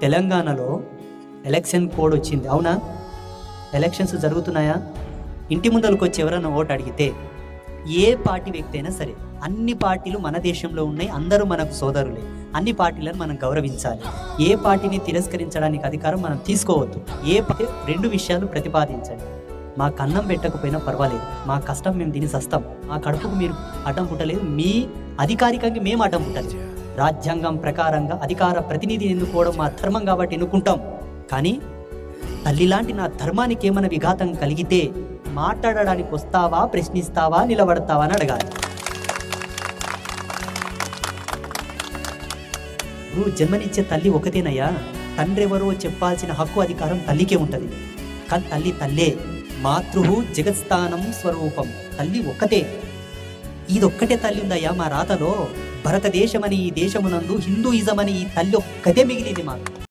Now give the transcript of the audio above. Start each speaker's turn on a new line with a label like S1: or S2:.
S1: తెలంగాణలో election code వచ్చింది, అవునా? ఎలక్షన్స్ జరుగుతున్నాయా? ఇంటి ముందరకు వచ్చి ఎవరైనా ఓటు అడిగితే ఏ పార్టీ వ్యక్తి అయినా సరే, అన్ని పార్టీలు మన దేశంలో ఉన్నాయి, అందరూ మనకు సోదరులే, అన్ని పార్టీలను మనం గౌరవించాలి. ఏ పార్టీని తిరస్కరించడానికి అధికారం మనం తీసుకోవద్దు. రెండు విషయాలు ప్రతిపాదించండి. మా కన్నం పెట్టకపోయినా పర్వాలేదు, మా కష్టం మేము తిని సస్తాం, మా కడుపుకు మీరు అడ్డం పుట్టలేదు, మీ అధికారికంగా మేము అడ్డం పుట్టలేదు. రాజ్యాంగం ప్రకారంగా అధికార ప్రతినిధిని ఎన్నుకోవడం మా ధర్మం కాబట్టి ఎన్నుకుంటాం. కానీ తల్లిలాంటి నా ధర్మానికి ఏమైనా విఘాతం కలిగితే మాట్లాడడానికి వస్తావా, ప్రశ్నిస్తావా, నిలబడతావా అని అడగాలి. నువ్వు జన్మనిచ్చే తల్లి ఒకతేనయ్యా. తండ్రి ఎవరో చెప్పాల్సిన హక్కు, అధికారం తల్లికే ఉంటుంది. కానీ తల్లి తల్లే. మాతృ జగత్స్థానం స్వరూపం. తల్లి ఒక్కటే. ఇదొక్కటే తల్లి ఉందయ్యా మా రాతలో. భారతదేశమని ఈ దేశమునందు హిందూయిజం అని ఈ తల్లి ఒక్కటే మిగిలింది మాకు.